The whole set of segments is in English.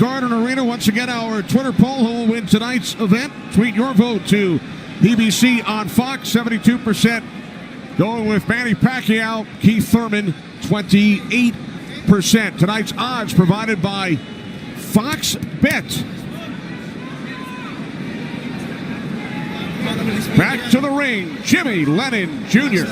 Garden Arena. Once again, our Twitter poll: who will win tonight's event? Tweet your vote to BBC on Fox. 72% going with Manny Pacquiao. Keith Thurman, 28%. Tonight's odds provided by Fox Bet. Back to the ring, Jimmy Lennon Jr.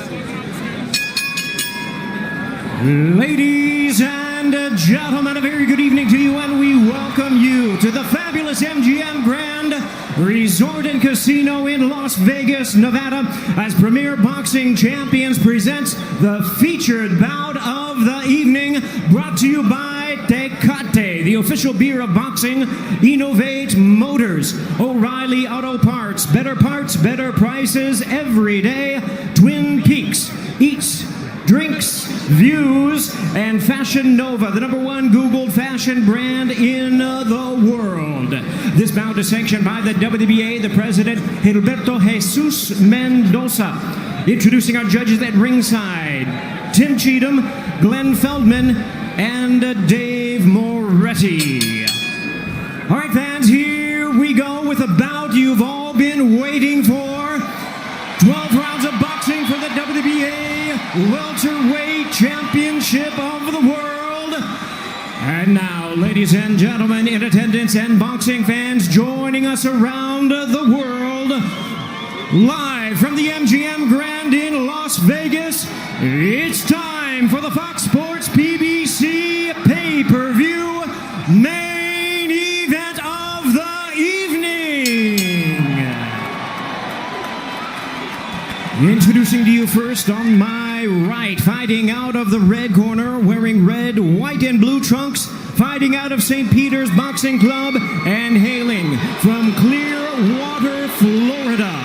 Ladies and gentlemen, a very good evening to you, and we welcome you to the fabulous MGM Grand Resort and Casino in Las Vegas, Nevada, as Premier Boxing Champions presents the featured bout of the evening, brought to you by Tecate, the official beer of boxing, Innovate Motors, O'Reilly Auto Parts, better prices every day, Twin Peaks, Eats, Drinks, Views, and Fashion Nova, the #1 Googled fashion brand in the world. This bout is sanctioned by the WBA, the president, Gilberto Jesus Mendoza. Introducing our judges at ringside, Tim Cheatham, Glenn Feldman, and Dave Moretti. All right, fans, here we go with a bout you've all been waiting for. 12 rounds of boxing for the WBA Welterweight Championship of the world. And now, ladies and gentlemen in attendance and boxing fans joining us around the world, live from the MGM Grand in Las Vegas, it's time for the Fox Sports PBC pay-per-view main event of the evening. Introducing to you first on my right, fighting out of the red corner, wearing red, white, and blue trunks, fighting out of St. Peter's Boxing Club, and hailing from Clearwater, Florida.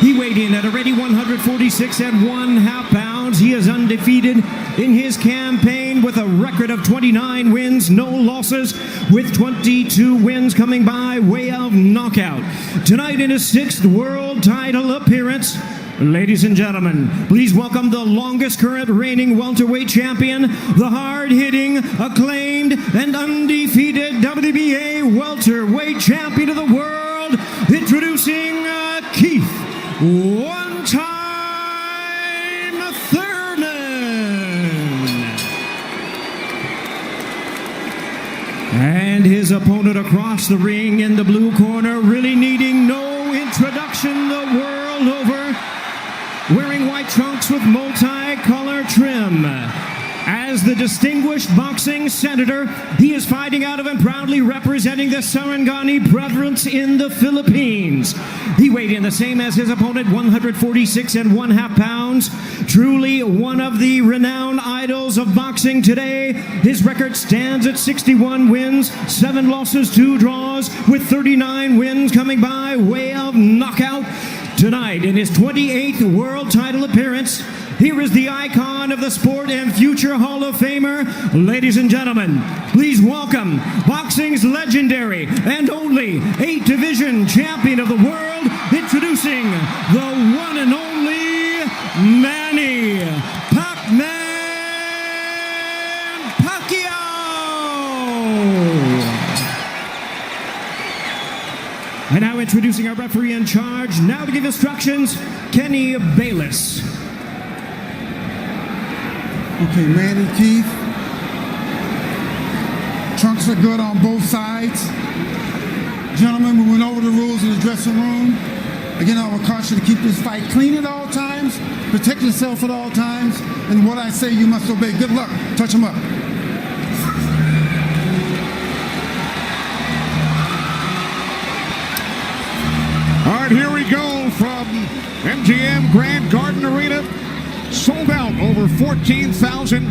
He weighed in at a ready 146 1/2 pounds. He is undefeated in his campaign with a record of 29 wins, no losses, with 22 wins coming by way of knockout. Tonight in his 6th world title appearance, ladies and gentlemen, please welcome the longest current reigning welterweight champion, the hard-hitting, acclaimed, and undefeated WBA welterweight champion of the world, introducing Keith one-time Thurman. And his opponent across the ring in the blue corner, really needing no introduction the world over, wearing white trunks with multi-color trim. As the distinguished boxing senator, he is fighting out of and proudly representing the Sarangani Province in the Philippines. He weighed in the same as his opponent, 146 1/2 pounds. Truly one of the renowned idols of boxing today. His record stands at 61 wins, 7 losses, 2 draws, with 39 wins coming by way of knockout. Tonight, in his 28th world title appearance, here is the icon of the sport and future Hall of Famer. Ladies and gentlemen, please welcome boxing's legendary and only 8-division champion of the world, introducing the one and only Manny Pacquiao. And now introducing our referee in charge, now to give instructions, Kenny Bayless. Okay, Manny, Keith. Trunks are good on both sides. Gentlemen, we went over the rules in the dressing room. Again, I would caution you to keep this fight clean at all times, protect yourself at all times, and what I say you must obey. Good luck. Touch them up. All right, here we go from MGM Grand Garden Arena. Sold out, over 14,000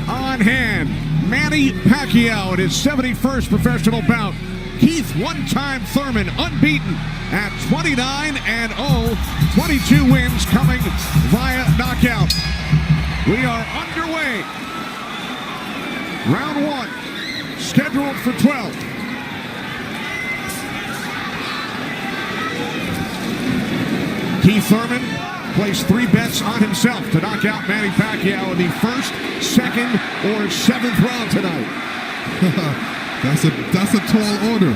on hand. Manny Pacquiao at his 71st professional bout. Keith one-time Thurman, unbeaten at 29-0, 22 wins coming via knockout. We are underway. Round 1, scheduled for 12. Keith Thurman placed 3 bets on himself to knock out Manny Pacquiao in the 1st, 2nd, or 7th round tonight. That's a tall order.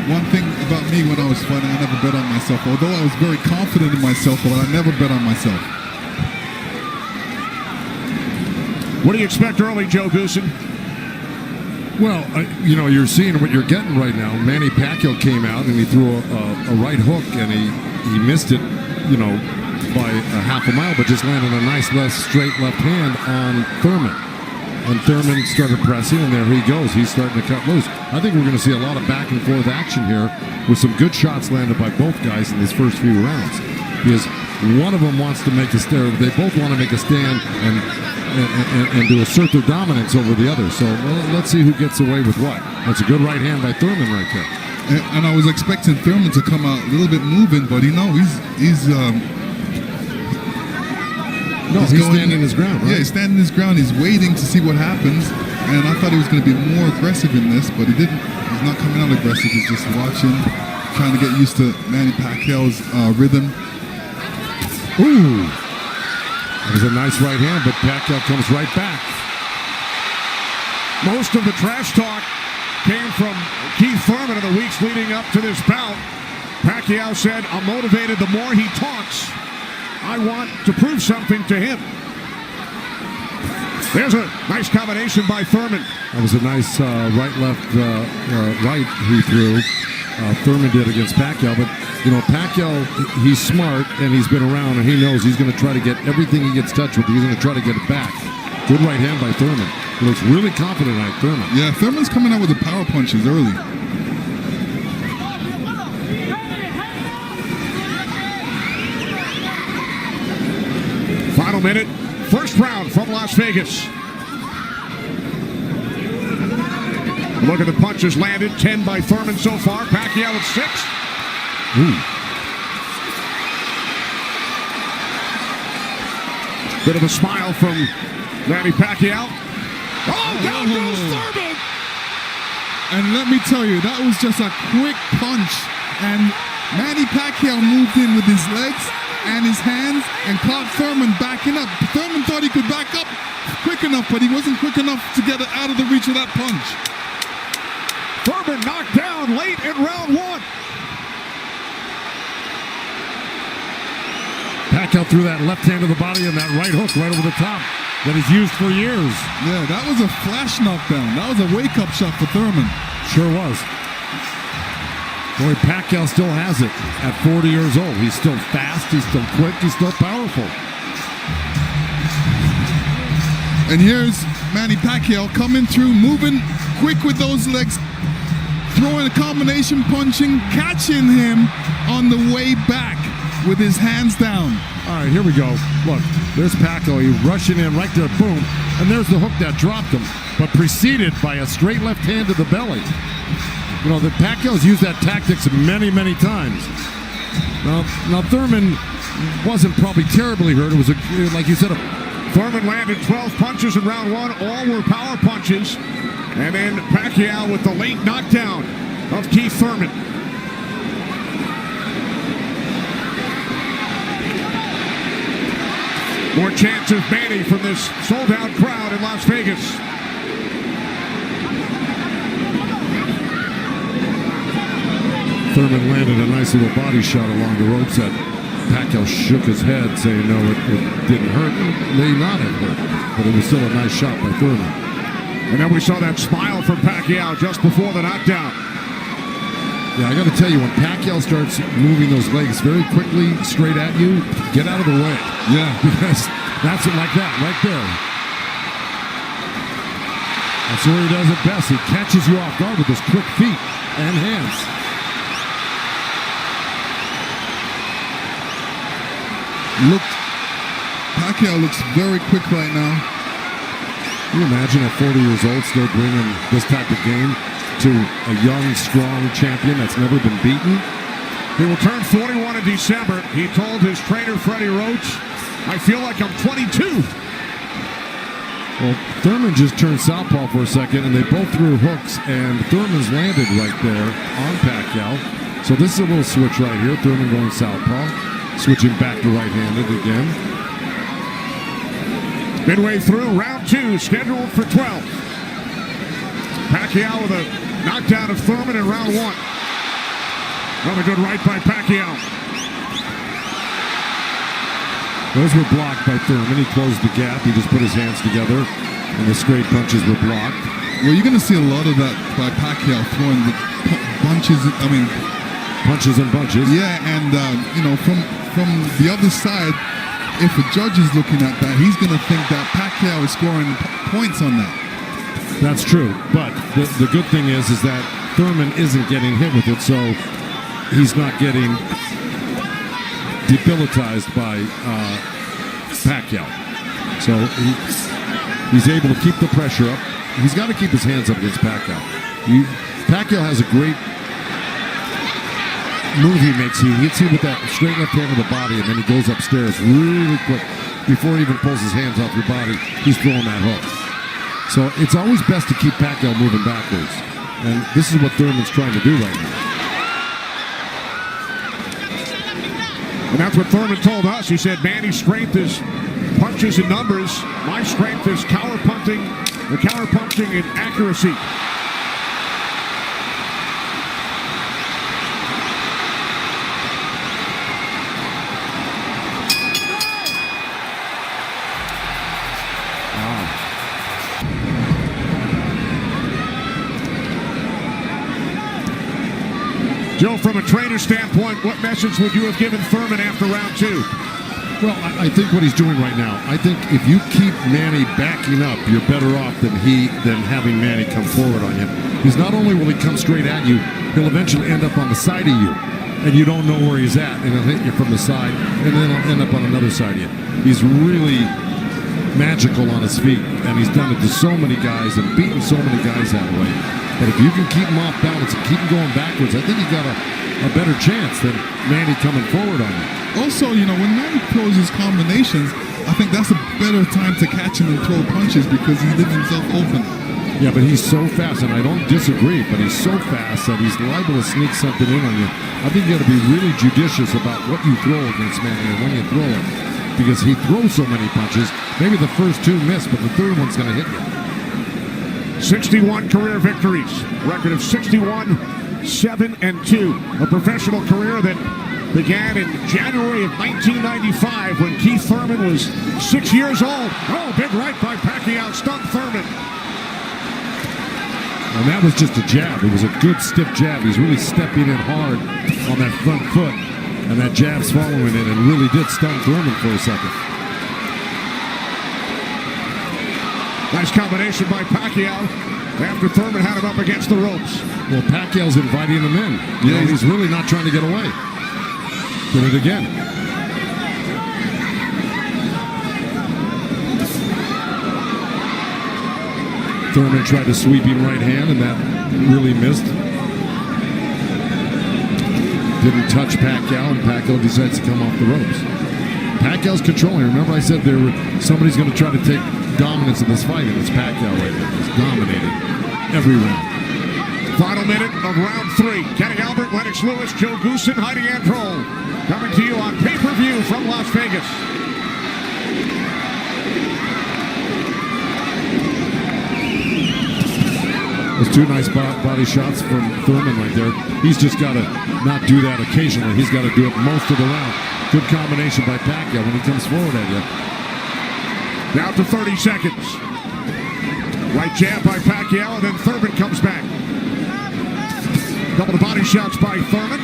One thing about me when I was fighting, I never bet on myself. Although I was very confident in myself, but I never bet on myself. What do you expect early, Joe Goosen? Well, you're seeing what you're getting right now. Manny Pacquiao came out and he threw a right hook and he missed it, by a half a mile, but just landed a nice straight left hand on Thurman. And Thurman started pressing, and there he goes. He's starting to cut loose. I think we're going to see a lot of back and forth action here with some good shots landed by both guys in these first few rounds. Because one of them wants to make a stand. They both want to make a stand and to assert their dominance over the other. So let's see who gets away with what. That's a good right hand by Thurman right there. And I was expecting Thurman to come out a little bit moving, but he's standing his ground, right? Yeah, he's standing his ground. He's waiting to see what happens. And I thought he was going to be more aggressive in this, but he didn't. He's not coming out aggressive. He's just watching, trying to get used to Manny Pacquiao's rhythm. Ooh. That was a nice right hand, but Pacquiao comes right back. Most of the trash talk came from Keith Thurman in the weeks leading up to this bout. Pacquiao said, "I'm motivated the more he talks. I want to prove something to him." There's a nice combination by Thurman. That was a nice right he threw. Thurman did against Pacquiao, but Pacquiao, he's smart and he's been around and he knows he's going to try to get everything he gets touched with. He's going to try to get it back. Good right hand by Thurman. He looks really confident at Thurman. Yeah, Thurman's coming out with the power punches early. Final minute, first round from Las Vegas. Look at the punches landed, 10 by Thurman so far. Pacquiao at 6. Ooh. Bit of a smile from Manny Pacquiao. Oh, down goes Thurman! And let me tell you, that was just a quick punch. And Manny Pacquiao moved in with his legs and his hands and caught Thurman backing up. Thurman thought he could back up quick enough, but he wasn't quick enough to get it out of the reach of that punch. Thurman knocked down late in round 1. Pacquiao threw that left hand to the body and that right hook right over the top that he's used for years. Yeah, that was a flash knockdown. That was a wake-up shot for Thurman. Sure was. Boy, Pacquiao still has it at 40 years old. He's still fast, he's still quick, he's still powerful. And here's Manny Pacquiao coming through, moving quick with those legs, throwing a combination punching, catching him on the way back with his hands down. All right, here we go. Look, there's Pacquiao. He's rushing in right there, boom. And there's the hook that dropped him, but preceded by a straight left hand to the belly. The Pacquiao's used that tactics many, many times. Now Thurman wasn't probably terribly hurt. It was, like you said, Thurman landed 12 punches in round 1. All were power punches. And then Pacquiao with the late knockdown of Keith Thurman. More chances, Manny, from this sold-out crowd in Las Vegas. Thurman landed a nice little body shot along the ropes that Pacquiao shook his head, saying no, it didn't hurt. It may not have hurt, but it was still a nice shot by Thurman. And then we saw that smile from Pacquiao just before the knockdown. Yeah, I got to tell you, when Pacquiao starts moving those legs very quickly straight at you, get out of the way. Yeah. Because that's it like that, right there. That's where he does it best. He catches you off guard with his quick feet and hands. Pacquiao looks very quick right now. Can you imagine at 40 years old still bringing this type of game to a young, strong champion that's never been beaten? He will turn 41 in December. He told his trainer, Freddie Roach, "I feel like I'm 22. Well, Thurman just turned southpaw for a second, and they both threw hooks, and Thurman's landed right there on Pacquiao. So this is a little switch right here. Thurman going southpaw, switching back to right-handed again. Midway through round 2, scheduled for 12. Pacquiao with a knockdown of Thurman in round one. Another good right by Pacquiao. Those were blocked by Thurman. He closed the gap. He just put his hands together, and the straight punches were blocked. Well, you're going to see a lot of that by Pacquiao throwing the punches. I mean, punches and bunches. Yeah, and from the other side, if a judge is looking at that, he's going to think that Pacquiao is scoring points on that. That's true, but the good thing is that Thurman isn't getting hit with it, so he's not getting debilitized by Pacquiao. So he's able to keep the pressure up. He's got to keep his hands up against Pacquiao. Pacquiao has a great move he makes. He hits you with that straight left hand of the body, and then he goes upstairs really quick. Before he even pulls his hands off your body, he's throwing that hook. So it's always best to keep Pacquiao moving backwards. And this is what Thurman's trying to do right now. And that's what Thurman told us. He said, Manny's strength is punches and numbers. My strength is counter-punching and accuracy. Joe, from a trainer standpoint, what message would you have given Thurman after round two? Well, I think what he's doing right now, I think if you keep Manny backing up, you're better off than having Manny come forward on you. Because not only will he come straight at you, he'll eventually end up on the side of you, and you don't know where he's at, and he'll hit you from the side, and then he'll end up on another side of you. He's really magical on his feet, and he's done it to so many guys and beaten so many guys that way. But if you can keep him off balance and keep him going backwards, I think you got a better chance than Manny coming forward on you. Also, when Manny throws his combinations, I think that's a better time to catch him and throw punches because he leaves himself open. Yeah, but he's so fast, and I don't disagree, but he's so fast that he's liable to sneak something in on you. I think you got to be really judicious about what you throw against Manny and when you throw it, because he throws so many punches. Maybe the first two miss, but the third one's going to hit you. 61 career victories, record of 61, 7-2. A professional career that began in January of 1995 when Keith Thurman was 6 years old. Oh, big right by Pacquiao, stunned Thurman. And that was just a jab. It was a good stiff jab. He's really stepping in hard on that front foot, and that jab's following it and really did stun Thurman for a second. Nice combination by Pacquiao after Thurman had him up against the ropes. Well, Pacquiao's inviting him in. He's really not trying to get away. Did it again. Thurman tried a sweeping right hand, and that really missed. Didn't touch Pacquiao, and Pacquiao decides to come off the ropes. Pacquiao's controlling. Remember I said somebody's going to try to take dominance in this fight, and it's Pacquiao right there. He's dominating every round. Final minute of round three. Kenny Albert, Lennox Lewis, Joe Goosen, Heidi Androl. Coming to you on pay-per-view from Las Vegas. Those two nice body shots from Thurman right there. He's just got to not do that occasionally. He's got to do it most of the round. Good combination by Pacquiao when he comes forward at you. Down to 30 seconds. Right jab by Pacquiao, and then Thurman comes back. Couple of body shots by Thurman.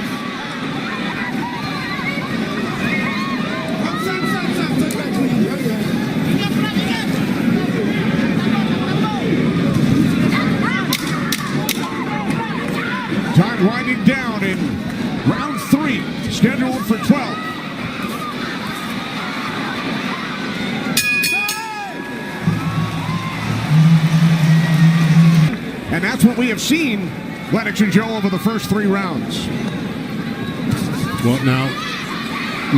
Time winding down in round three, scheduled for 12. And that's what we have seen, Lennox and Joe, over the first three rounds. Well, now,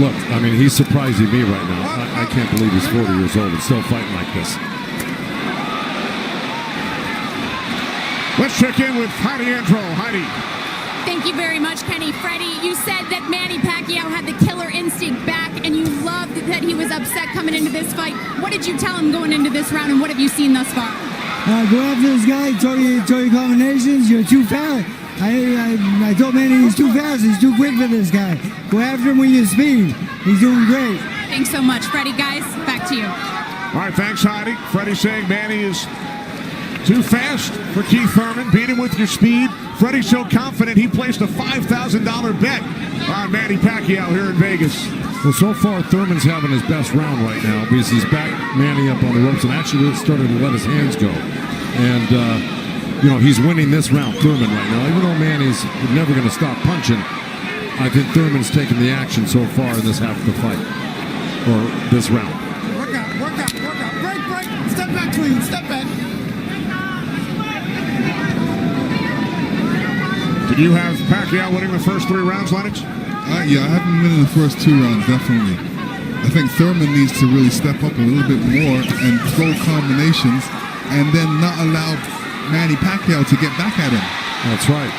look, I mean, he's surprising me right now. I can't believe he's 40 years old and still fighting like this. Let's check in with Heidi Androl. Heidi. Thank you very much, Kenny. Freddie, you said that Manny Pacquiao had the killer instinct back, and you loved that he was upset coming into this fight. What did you tell him going into this round, and what have you seen thus far? Go after this guy, throw your combinations. You're too fast. I told Manny he's too fast. He's too quick for this guy. Go after him with your speed. He's doing great. Thanks so much, Freddie. Guys, back to you. All right, thanks, Heidi. Freddie saying Manny is too fast for Keith Thurman. Beat him with your speed. Freddie's so confident he placed a $5,000 bet on Manny Pacquiao here in Vegas. Well, so far, Thurman's having his best round right now because he's back Manny up on the ropes and actually started to let his hands go. And, he's winning this round, Thurman, right now. Even though Manny's never going to stop punching, I think Thurman's taken the action so far in this half of the fight, or this round. Work out. Break. Step back clean. Step back. Did you have Pacquiao winning the first 3 rounds, Lennox? Yeah, I have him winning the first 2 rounds, definitely. I think Thurman needs to really step up a little bit more and throw combinations and then not allow Manny Pacquiao to get back at him. That's right.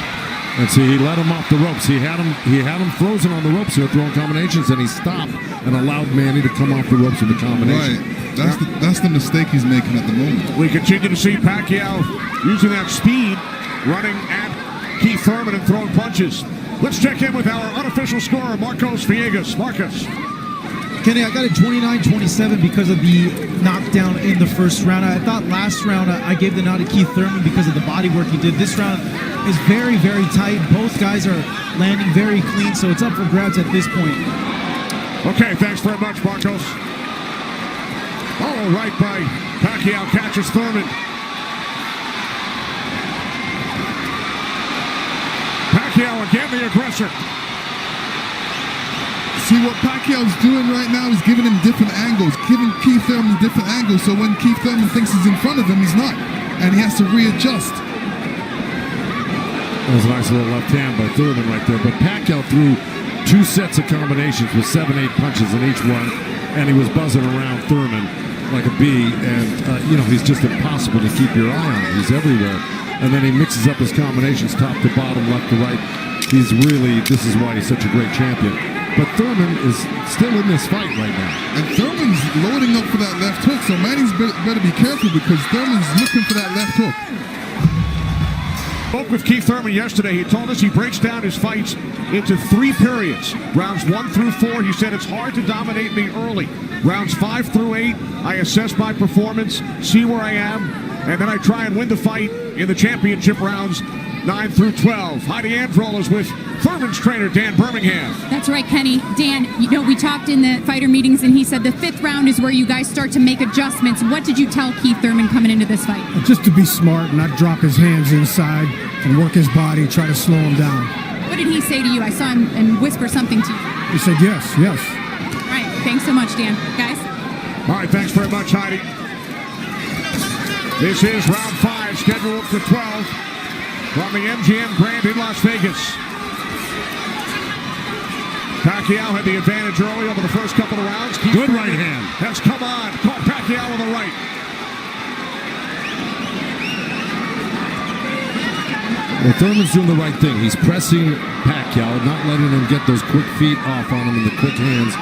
And see, he let him off the ropes. He had him frozen on the ropes here, throwing combinations, and he stopped and allowed Manny to come off the ropes with the combination. Right. That's the mistake he's making at the moment. We continue to see Pacquiao using that speed, running at Keith Thurman and throwing punches. Let's check in with our unofficial scorer, Marcos Villegas. Marcos. Kenny, I got it 29-27 because of the knockdown in the first round. I thought last round I gave the nod to Keith Thurman because of the body work he did. This round is very, very tight. Both guys are landing very clean, so it's up for grabs at this point. Okay, thanks very much, Marcos. Oh, right by Pacquiao, catches Thurman. Pacquiao again, the aggressor. See, what Pacquiao's doing right now is giving him different angles, giving Keith Thurman different angles, so when Keith Thurman thinks he's in front of him, he's not, and he has to readjust. That was a nice little left hand by Thurman right there, but Pacquiao threw 2 sets of combinations with 7-8 punches in each one, and he was buzzing around Thurman like a bee, and, he's just impossible to keep your eye on. He's everywhere. And then he mixes up his combinations top to bottom, left to right. This is why he's such a great champion. But Thurman is still in this fight right now. And Thurman's loading up for that left hook, so Manny's better be careful because Thurman's looking for that left hook. Spoke with Keith Thurman yesterday. He told us he breaks down his fights into 3 periods. Rounds 1 through 4, he said it's hard to dominate me early. Rounds 5 through 8, I assess my performance, see where I am, and then I try and win the fight in the championship rounds 9 through 12. Heidi Androl is with Thurman's trainer, Dan Birmingham. That's right, Kenny. Dan, we talked in the fighter meetings, and he said the 5th round is where you guys start to make adjustments. What did you tell Keith Thurman coming into this fight? Just to be smart, not drop his hands inside and work his body, try to slow him down. What did he say to you? I saw him and whisper something to you. He said yes. All right, thanks so much, Dan. Guys? All right, thanks very much, Heidi. This is round 5, scheduled for 12 from the MGM Grand in Las Vegas. Pacquiao had the advantage early over the first couple of rounds. Good right hand. Has come on. Caught Pacquiao on the right. Well, Thurman's doing the right thing. He's pressing Pacquiao, not letting him get those quick feet off on him and the quick hands.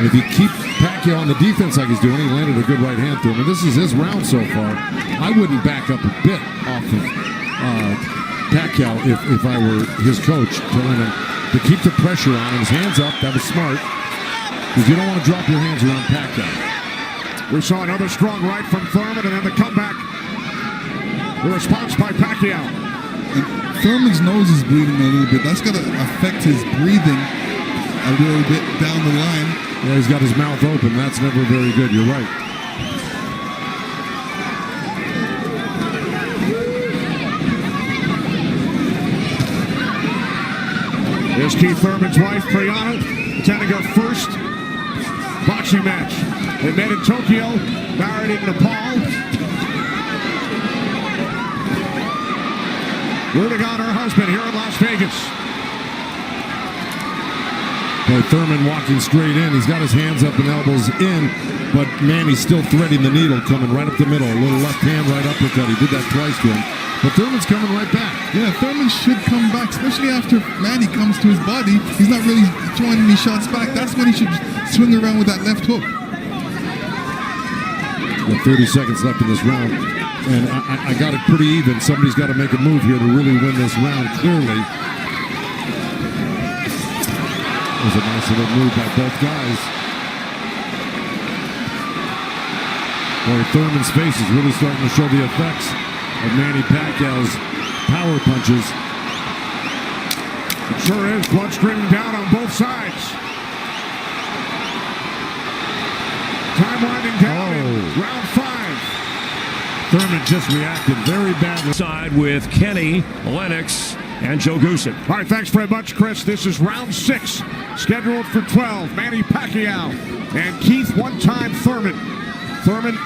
And if you keep Pacquiao on the defense like he's doing, he landed a good right hand to him. And this is his round so far. I wouldn't back up a bit off of Pacquiao if I were his coach, telling him to keep the pressure on him. His hands up, that was smart. Because you don't want to drop your hands around Pacquiao. We saw another strong right from Thurman, and then the comeback. The response by Pacquiao. And Thurman's nose is bleeding a little bit. That's going to affect his breathing a little bit down the line. Yeah, he's got his mouth open. That's never very good. You're right. Here's Keith Thurman's wife, Priyana, attending her first boxing match. They met in Tokyo, married in Nepal. Rooting on her husband here in Las Vegas. Boy, Thurman walking straight in. He's got his hands up and elbows in, but Manny's still threading the needle, coming right up the middle. A little left hand, right uppercut. He did that twice to him. But Thurman's coming right back. Yeah, Thurman should come back, especially after Manny comes to his body. He's not really throwing any shots back. That's when he should swing around with that left hook. With 30 seconds left in this round. And I got it pretty even. Somebody's got to make a move here to really win this round clearly. It was a nice little move by both guys. Boy, Thurman's face is really starting to show the effects of Manny Pacquiao's power punches. It sure is. Blood streaming down on both sides. Time winding down. Round 5. Thurman just reacted very badly. Side with Kenny, Lennox, and Joe Goosen. All right, thanks very much, Chris. This is round 6, scheduled for 12. Manny Pacquiao and Keith one-time Thurman. Thurman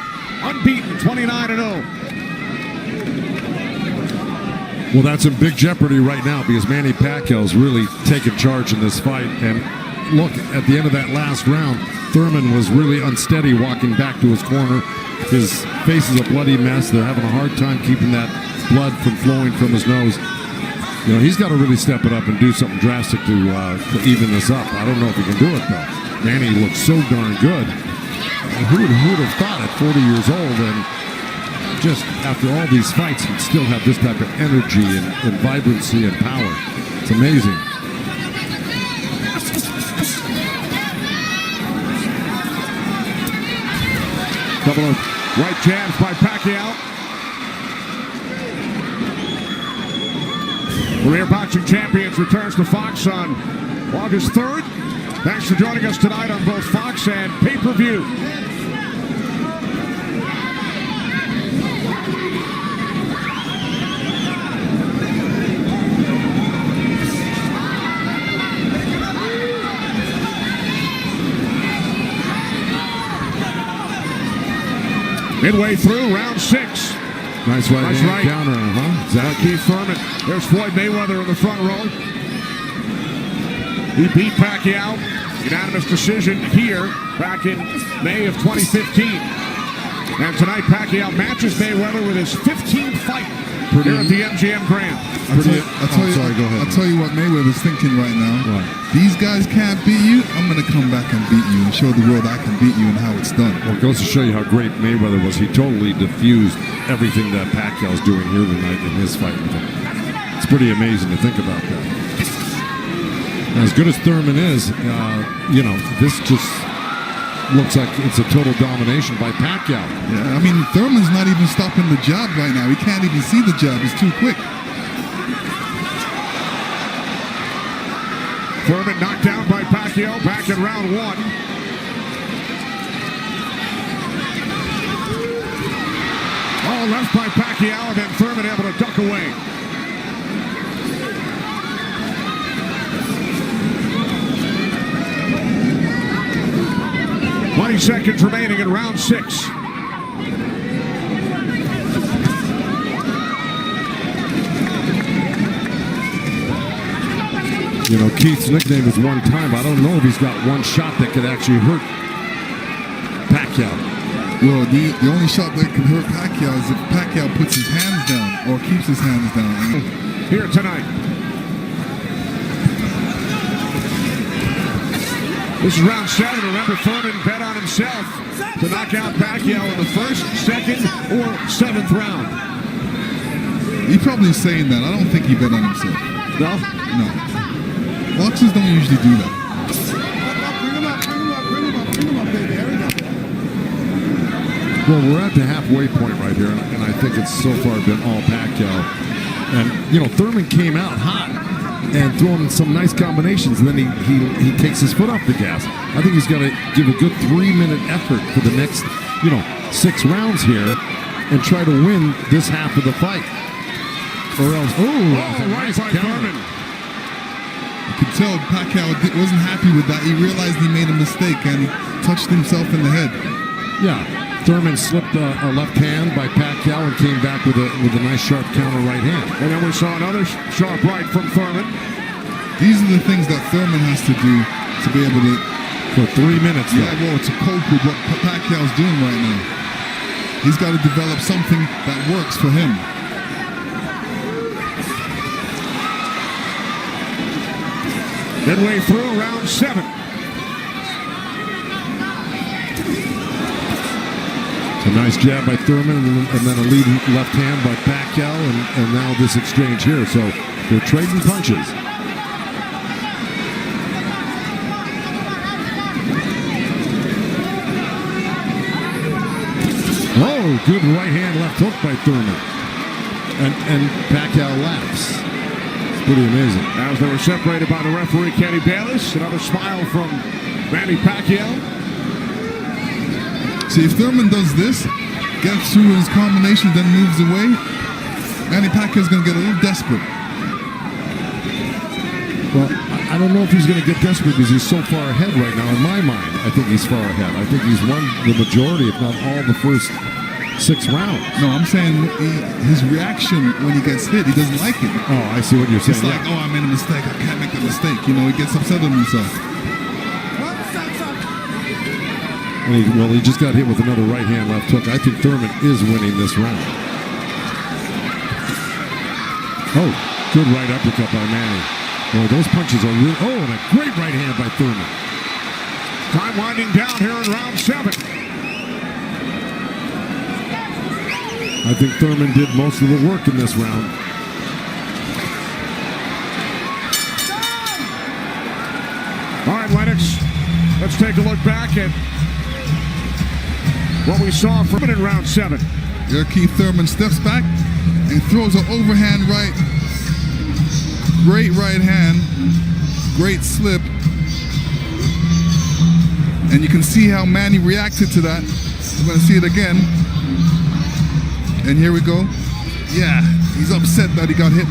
unbeaten, 29-0. Well, that's in big jeopardy right now because Manny Pacquiao's really taken charge in this fight. And look, at the end of that last round, Thurman was really unsteady walking back to his corner. His face is a bloody mess. They're having a hard time keeping that blood from flowing from his nose. You know, he's got to really step it up and do something drastic to even this up. I don't know if he can do it, though. Manny looks so darn good. Who would have thought at 40 years old and just after all these fights he'd still have this type of energy and vibrancy and power. It's amazing. Couple of right jabs by Pacquiao. Career Boxing Champions returns to Fox on August 3rd. Thanks for joining us tonight on both Fox and pay-per-view. Midway through round 6. Nice right counter, huh? Exactly. Keith Thurman. There's Floyd Mayweather in the front row. He beat Pacquiao. Unanimous decision here back in May of 2015. And tonight Pacquiao matches Mayweather with his 15th fight here at the MGM Grand. I'll tell you what Mayweather's thinking right now. Right. These guys can't beat you. I'm going to come back and beat you and show the world I can beat you and how it's done. Well, it goes to show you how great Mayweather was. He totally diffused everything that Pacquiao's doing here tonight in his fight with him. It's pretty amazing to think about that. And as good as Thurman is, you know, this just looks like it's a total domination by Pacquiao. Yeah, I mean, Thurman's not even stopping the jab right now. He can't even see the jab. It's too quick. Thurman knocked down by Pacquiao back in round 1. All left by Pacquiao, and then Thurman able to duck away. "20 seconds remaining in round 6. You know, Keith's nickname is one time. I don't know if he's got one shot that could actually hurt Pacquiao. Well, the only shot that can hurt Pacquiao is if Pacquiao puts his hands down or keeps his hands down. Here tonight. This is round 7. Remember, Thurman bet on himself to knock out Pacquiao in the 1st, 2nd, or 7th round. He's probably saying that. I don't think he bet on himself. No? No. Boxers don't usually do that. Bring him up, baby. There we go. Well, we're at the halfway point right here, and I think it's so far been all Pacquiao. And, you know, Thurman came out hot and throwing some nice combinations, and then he takes his foot off the gas. I think he's got to give a good 3-minute effort for the next, 6 rounds here and try to win this half of the fight. Or else, right by Thurman. You could tell Pacquiao wasn't happy with that. He realized he made a mistake and he touched himself in the head. Yeah, Thurman slipped a left hand by Pacquiao and came back with a nice sharp counter right hand. And then we saw another sharp right from Thurman. These are the things that Thurman has to do to be able to... For 3 minutes, yeah, well, to cope with what Pacquiao's doing right now. He's got to develop something that works for him. Midway through round 7. A nice jab by Thurman, and then a lead left hand by Pacquiao, and now this exchange here. So they're trading punches. Oh, good right hand left hook by Thurman. And Pacquiao laughs. It's pretty amazing. As they were separated by the referee, Kenny Bayless. Another smile from Manny Pacquiao. See, if Thurman does this, gets through his combination, then moves away, Manny Pacquiao's going to get a little desperate. Well, I don't know if he's going to get desperate because he's so far ahead right now. In my mind, I think he's far ahead. I think he's won the majority, if not all, the first 6 rounds. No, I'm saying his reaction when he gets hit, he doesn't like it. Oh, I see what you're saying. It's like, oh, I made a mistake. I can't make a mistake. You know, he gets upset with himself. And he just got hit with another right hand left hook. I think Thurman is winning this round. Oh, good right uppercut by Manny. Oh, those punches are real. Oh, and a great right hand by Thurman. Time winding down here in round 7. I think Thurman did most of the work in this round. All right, Lennox, let's take a look back at what we saw from it in round 7. Here, Keith Thurman steps back and throws an overhand right. Great right hand. Great slip. And you can see how Manny reacted to that. We're going to see it again. And here we go. Yeah, he's upset that he got hit.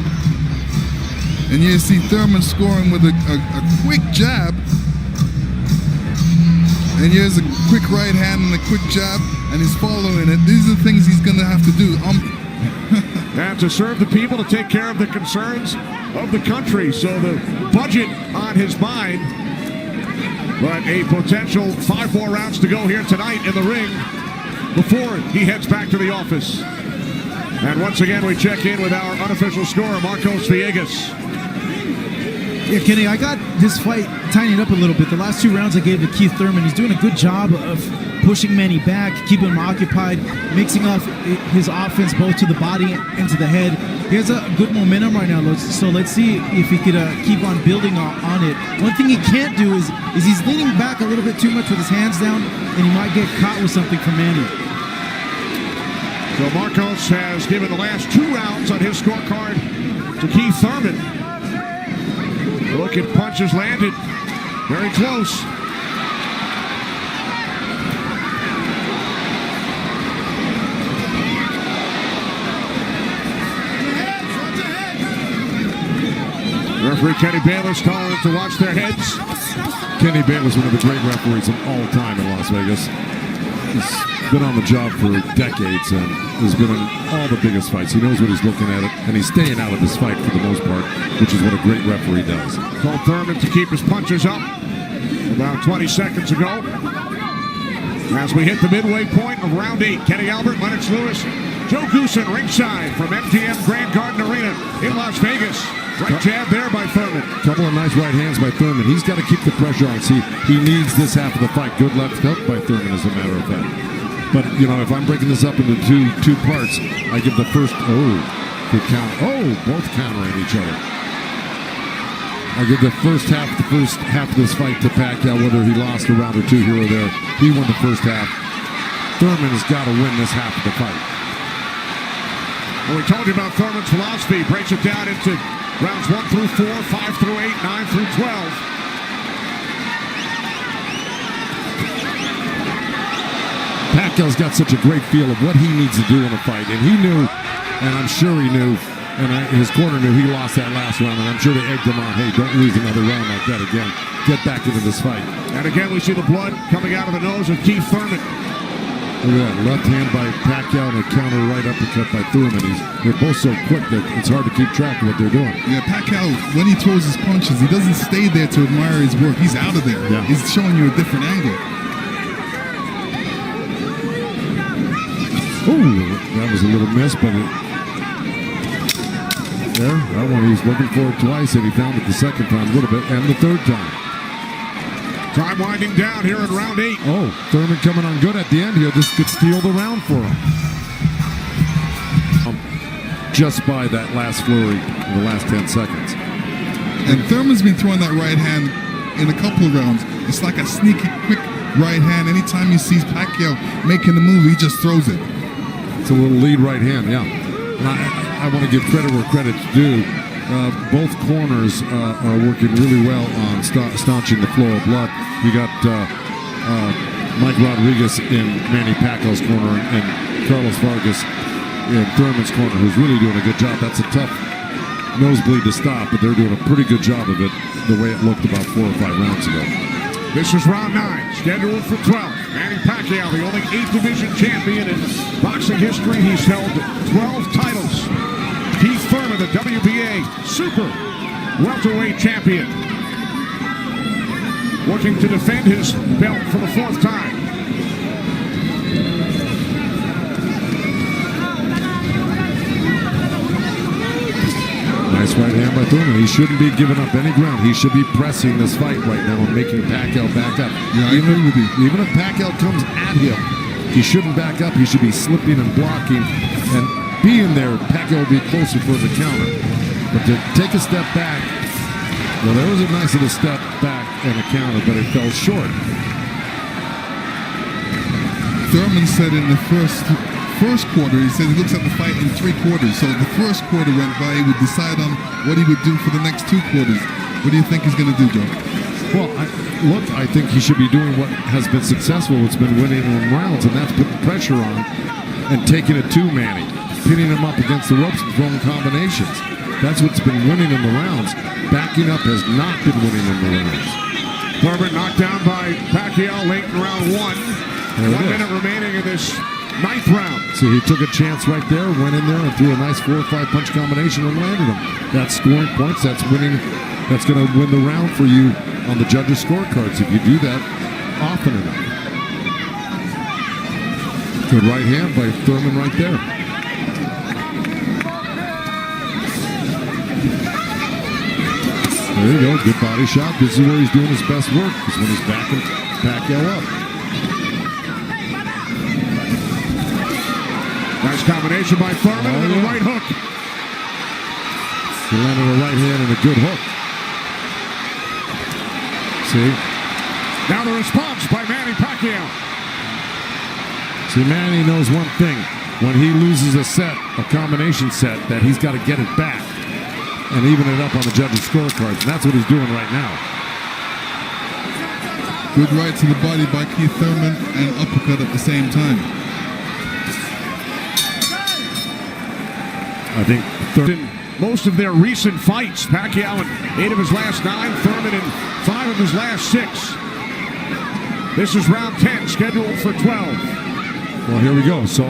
And you see Thurman scoring with a quick jab. And here's a quick right hand and a quick jab, and he's following it. These are the things he's going to have to do. And to serve the people, to take care of the concerns of the country. So the budget on his mind. But a potential 5 more rounds to go here tonight in the ring before he heads back to the office. And once again, we check in with our unofficial scorer, Marcos Villegas. Yeah, Kenny, I got this fight tightened up a little bit. The last 2 rounds I gave to Keith Thurman. He's doing a good job of pushing Manny back, keeping him occupied, mixing up his offense both to the body and to the head. He has a good momentum right now, so let's see if he could keep on building on it. One thing he can't do is he's leaning back a little bit too much with his hands down, and he might get caught with something from Manny. So Marcos has given the last 2 rounds on his scorecard to Keith Thurman. Look at punches landed. Very close. Referee Kenny Bayless telling them to watch their heads. Kenny Bayless, one of the great referees of all time in Las Vegas. He's been on the job for decades and has been in all the biggest fights. He knows what he's looking at, and he's staying out of this fight for the most part, which is what a great referee does. Told Thurman to keep his punches up about 20 seconds ago. As we hit the midway point of round 8, Kenny Albert, Lennox Lewis, Joe Goosen ringside from MGM Grand Garden Arena in Las Vegas. Right jab there by Thurman. Couple of nice right hands by Thurman. He's got to keep the pressure on. See, he needs this half of the fight. Good left hook by Thurman, as a matter of fact. But, you know, if I'm breaking this up into two parts, I give the first, good count. Oh, both countering each other. I give the first half of this fight to Pacquiao, whether he lost a round or 2 here or there. He won the first half. Thurman has got to win this half of the fight. Well, we told you about Thurman's philosophy. Breaks it down into rounds 1 through 4, 5 through 8, 9 through 12. Pacquiao's got such a great feel of what he needs to do in a fight, and he knew, and I'm sure he knew, and his corner knew he lost that last round, and I'm sure they egged him on, hey, don't lose another round like that again. Get back into this fight. And again, we see the blood coming out of the nose of Keith Thurman. Look at that, left hand by Pacquiao and a counter right uppercut by Thurman. They're both so quick that it's hard to keep track of what they're doing. Yeah, Pacquiao, when he throws his punches, he doesn't stay there to admire his work. He's out of there. Yeah. He's showing you a different angle. Ooh, that was a little miss, but that one he was looking for it twice, and he found it the second time a little bit, and the third time. Time winding down here in round 8. Oh, Thurman coming on good at the end here. This could steal the round for him. Just by that last flurry in the last 10 seconds. And Thurman's been throwing that right hand in a couple of rounds. It's like a sneaky, quick right hand. Anytime he sees Pacquiao making a move, he just throws it. It's a little lead right hand, yeah. And I want to give credit where credit's due. Both corners are working really well on staunching the flow of blood. You got Mike Rodriguez in Manny Pacquiao's corner and Carlos Vargas in Thurman's corner, who's really doing a good job. That's a tough nosebleed to stop, but they're doing a pretty good job of it the way it looked about 4 or 5 rounds ago. This is round 9, scheduled for 12. Manny Pacquiao, the only 8th division champion in boxing history. He's held 12 titles. Keith Thurman, the WBA super welterweight champion, looking to defend his belt for the 4th time. Nice right hand by Thurman. He shouldn't be giving up any ground. He should be pressing this fight right now and making Pacquiao back up. Yeah, I agree with you. Even if Pacquiao comes at him, he shouldn't back up. He should be slipping and blocking and being there. Pacquiao will be closer for the counter. But to take a step back, well, there was a nice little step back and a counter, but it fell short. Thurman said in the first quarter, he said he looks at the fight in 3 quarters. So the first quarter went by, he would decide on what he would do for the next 2 quarters. What do you think he's going to do, Joe? Well, I think he should be doing what has been successful, what's been winning in rounds, and that's putting pressure on and taking it to Manny, pinning him up against the ropes and throwing combinations. That's what's been winning in the rounds. Backing up has not been winning in the rounds. Thurman knocked down by Pacquiao late in round 1. 1 minute remaining in this 9th round. See, he took a chance right there, went in there and threw a nice 4 or 5 punch combination and landed him. That's scoring points. That's winning. That's going to win the round for you on the judges' scorecards if you do that often enough. Good right hand by Thurman right there. There you go. Good body shot. This is where he's doing his best work, is when he's backing Pacquiao up. Nice combination by Thurman and a right hook. He landed a right hand and a good hook. See? Now the response by Manny Pacquiao. See, Manny knows one thing. When he loses a set, a combination set, that he's got to get it back and even it up on the judges' scorecards. And that's what he's doing right now. Good right to the body by Keith Thurman and uppercut at the same time. I think In most of their recent fights, Pacquiao in 8 of his last 9, Thurman in 5 of his last 6. This is round 10, scheduled for 12. Well, here we go. So,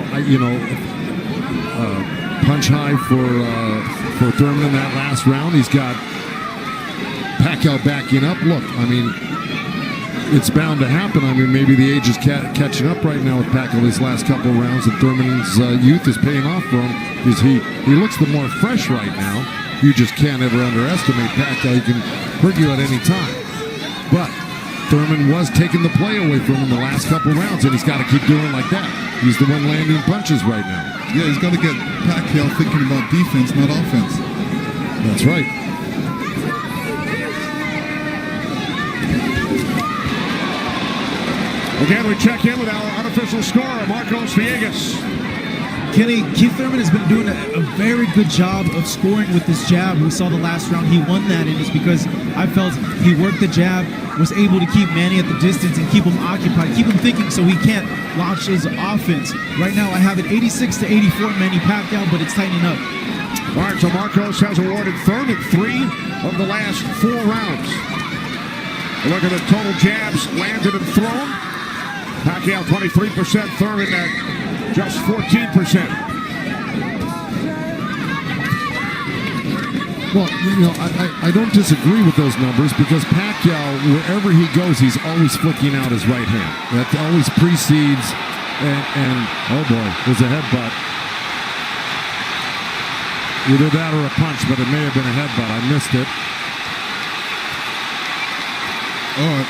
punch high for Thurman in that last round. He's got Pacquiao backing up. Look, I mean, it's bound to happen. I mean, maybe the age is catching up right now with Pacquiao these last couple of rounds, and Thurman's youth is paying off for him because he looks the more fresh right now. You just can't ever underestimate Pacquiao. He can hurt you at any time. But Thurman was taking the play away from him the last couple of rounds, and he's got to keep doing like that. He's the one landing punches right now. Yeah, he's got to get Pacquiao thinking about defense, not offense. That's right. Again, we check in with our unofficial scorer, Marcos Villegas. Kenny, Keith Thurman has been doing a very good job of scoring with this jab. We saw the last round he won that, and it's because I felt he worked the jab, was able to keep Manny at the distance and keep him occupied, keep him thinking so he can't launch his offense. Right now I have it 86-84 Manny Pacquiao, but it's tightening up. All right, so Marcos has awarded Thurman 3 of the last 4 rounds. Look at the total jabs landed and thrown. Pacquiao 23%, Thurman at just 14%. Well, I don't disagree with those numbers because Pacquiao, wherever he goes, he's always flicking out his right hand. That always precedes, and oh boy, there's a headbutt. Either that or a punch, but it may have been a headbutt. I missed it. Oh,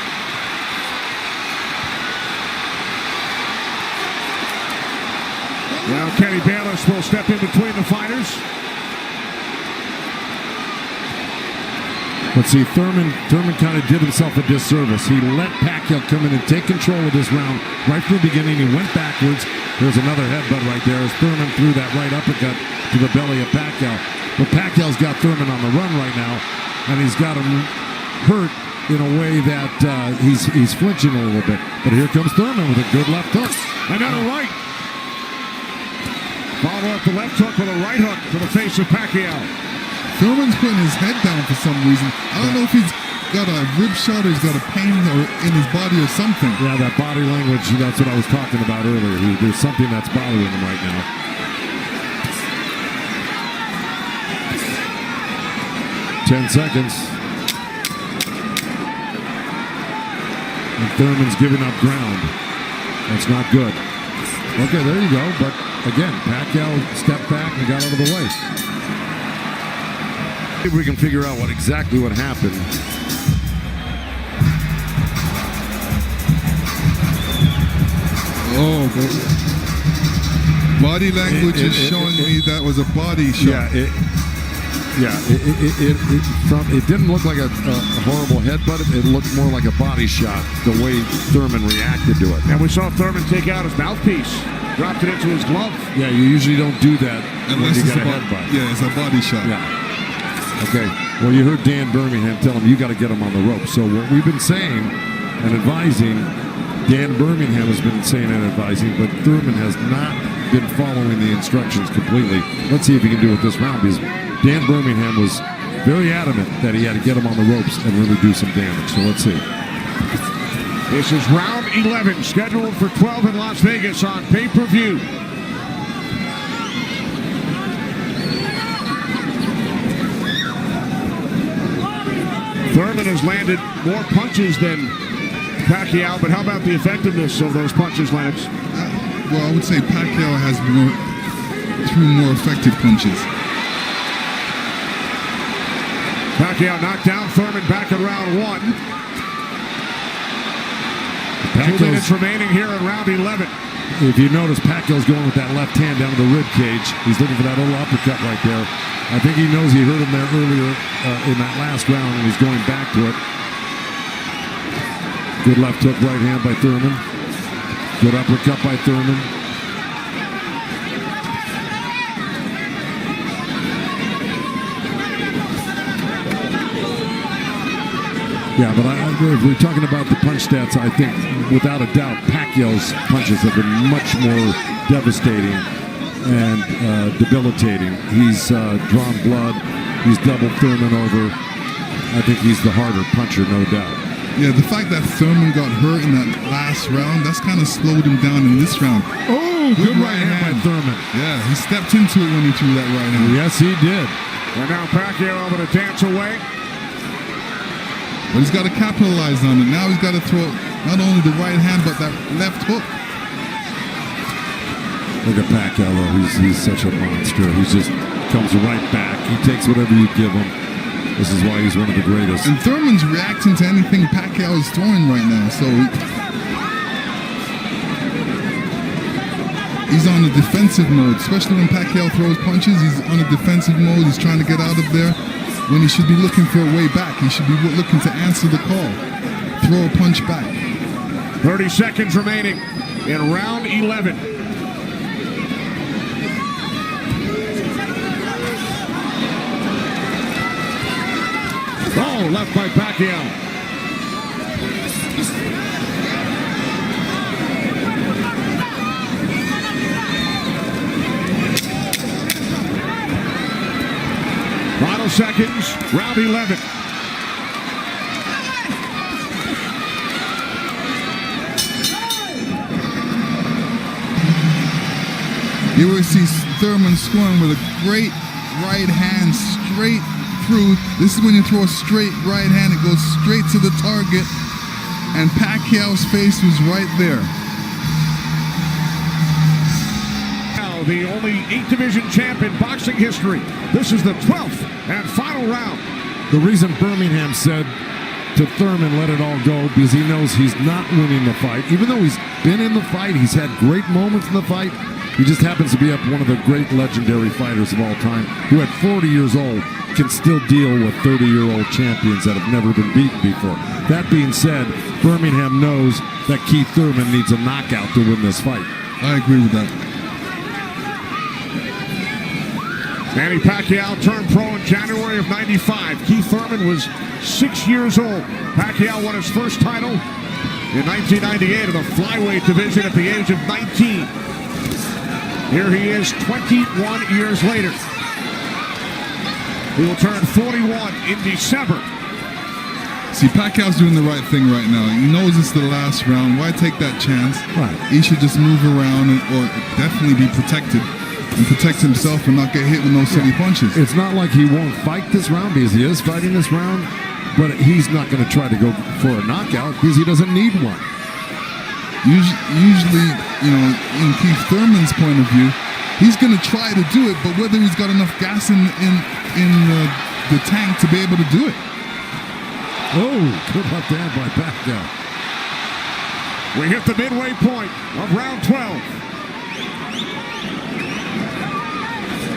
Now Kenny Bayless will step in between the fighters. But see, Thurman kind of did himself a disservice. He let Pacquiao come in and take control of this round right from the beginning. He went backwards. There's another headbutt right there as Thurman threw that right uppercut to the belly of Pacquiao. But Pacquiao's got Thurman on the run right now, and he's got him hurt in a way that he's flinching a little bit. But here comes Thurman with a good left hook. Another right. Follow up the left hook with a right hook to the face of Pacquiao. Thurman's putting his head down for some reason. I don't know if he's got a rib shot or he's got a pain in his body or something. Yeah, that body language, that's what I was talking about earlier. There's something that's bothering him right now. Ten seconds. And Thurman's giving up ground. That's not good. Okay, there you go. But again, Pacquiao stepped back and got out of the way. If we can figure out exactly what happened. Oh, body language is showing me that was a body shot. It didn't look like a horrible headbutt. It looked more like a body shot, the way Thurman reacted to it. And we saw Thurman take out his mouthpiece, dropped it into his glove. Yeah, you usually don't do that unless when you it's get a headbutt. Yeah, it's a body shot. Yeah. Okay. Well, you heard Dan Birmingham tell him you got to get him on the rope. So what we've been saying and advising, Dan Birmingham has been saying and advising, but Thurman has not been following the instructions completely. Let's see if he can do it this round, because Dan Birmingham was very adamant that he had to get him on the ropes and really do some damage. So let's see. This is round 11, scheduled for 12 in Las Vegas on pay-per-view. Thurman has landed more punches than Pacquiao, but how about the effectiveness of those punches, Lennox? Well, I would say Pacquiao has threw more effective punches. Pacquiao knocked down Thurman back in round 1. 2 minutes remaining here in round 11. If you notice, Pacquiao's going with that left hand down to the rib cage. He's looking for that little uppercut right there. I think he knows he hurt him there earlier in that last round, and he's going back to it. Good left hook right hand by Thurman. Good uppercut by Thurman. Yeah, but if we're talking about the punch stats, I think without a doubt Pacquiao's punches have been much more devastating and debilitating. He's drawn blood. He's doubled Thurman over. I think he's the harder puncher, no doubt. Yeah, the fact that Thurman got hurt in that last round, that's kind of slowed him down in this round. Oh, good right hand by Thurman. Yeah, he stepped into it when he threw that right hand. Yes, he did. And now Pacquiao able to dance away. But he's got to capitalize on it. Now he's got to throw not only the right hand, but that left hook. Look at Pacquiao, though. He's such a monster. He just comes right back. He takes whatever you give him. This is why he's one of the greatest. And Thurman's reacting to anything Pacquiao is throwing right now. So he's on a defensive mode, especially when Pacquiao throws punches. He's on a defensive mode. He's trying to get out of there. When he should be looking for a way back. He should be looking to answer the call. Throw a punch back. 30 seconds remaining in round 11. Oh, left by Pacquiao. Final seconds, round 11. You will see Thurman scoring with a great right hand straight through. This is when you throw a straight right hand, it goes straight to the target, and Pacquiao's face was right there. Now the only 8 division champ in boxing history. This is the 12th and final round. The reason Birmingham said to Thurman, let it all go, because he knows he's not winning the fight. Even though he's been in the fight, he's had great moments in the fight, He just happens to be up one of the great legendary fighters of all time, who at 40 years old can still deal with 30-year-old champions that have never been beaten before. That being said, Birmingham knows that Keith Thurman needs a knockout to win this fight. I agree with that. Manny Pacquiao turned pro in January of '95. Keith Thurman was 6 years old. Pacquiao won his first title in 1998 in the flyweight division at the age of 19. Here he is 21 years later. He will turn 41 in December. See, Pacquiao's doing the right thing right now. He knows it's the last round. Why take that chance? Right. He should just move around or definitely be protected and protect himself and not get hit with no silly punches. It's not like he won't fight this round, because he is fighting this round, but he's not going to try to go for a knockout because he doesn't need one. Usually, you know, in Keith Thurman's point of view, he's going to try to do it, but whether he's got enough gas in the tank to be able to do it. Oh, good left hand by Pacquiao. We hit the midway point of round 12.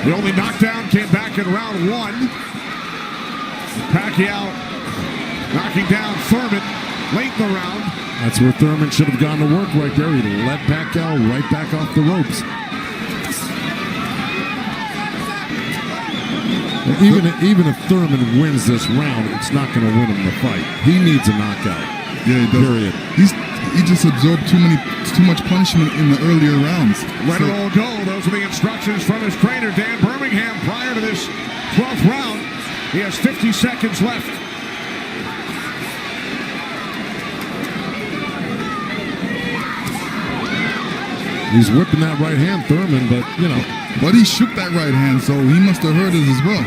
The only knockdown came back in round 1. Pacquiao knocking down Thurman late in the round. That's where Thurman should have gone to work right there. He let Pacquiao right back off the ropes. Even if Thurman wins this round, it's not going to win him the fight. He needs a knockout. Yeah, he does. Period. He just absorbed too much punishment in the earlier rounds. Let it all go. Those are the instructions from his trainer, Dan Birmingham, prior to this 12th round. He has 50 seconds left. He's whipping that right hand, Thurman, but, you know. But he shook that right hand, so he must have heard it as well.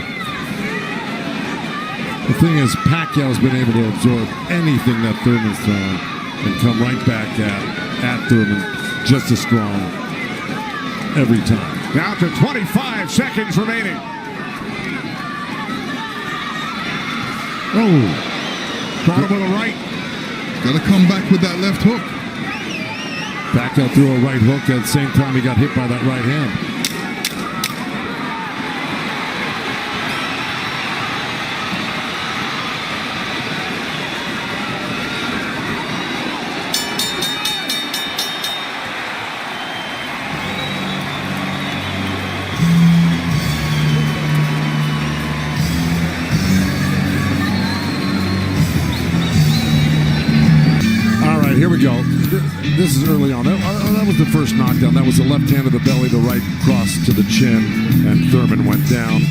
The thing is, Pacquiao's been able to absorb anything that Thurman's thrown and come right back at Thurman just as strong every time. Down to 25 seconds remaining. Oh. Caught him with a right. Got to come back with that left hook. Pacquiao threw a right hook at the same time he got hit by that right hand. Here we go. This is early on. That was the first knockdown. That was the left hand to the belly, the right cross to the chin, and Thurman went down.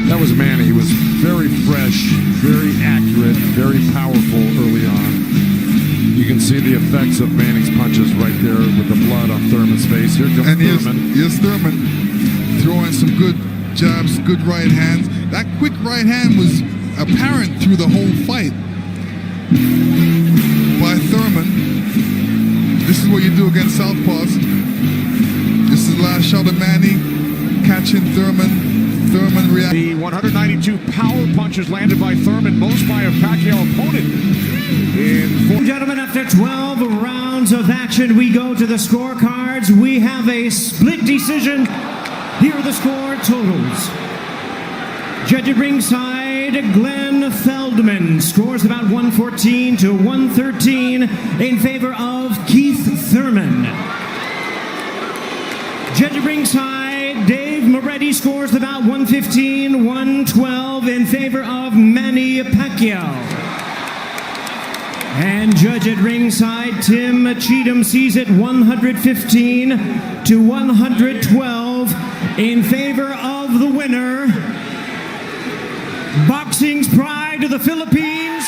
That was Manny. He was very fresh, very accurate, very powerful early on. You can see the effects of Manny's punches right there with the blood on Thurman's face. Here comes Thurman. Here's Thurman throwing some good jabs, good right hands. That quick right hand was apparent through the whole fight by Thurman. This is what you do against southpaws. This is the last shot of Manny catching Thurman. Thurman reacting. The 192 power punches landed by Thurman, most by a Pacquiao opponent. Gentlemen, after 12 rounds of action, we go to the scorecards. We have a split decision. Here are the score totals. Judge at ringside, Glenn Feldman scores about 114 to 113 in favor of Keith Thurman. Judge at ringside, Dave Moretti scores about 115, 112 in favor of Manny Pacquiao. And judge at ringside, Tim Cheatham sees it 115 to 112 in favor of the winner, Boxing's pride of the Philippines,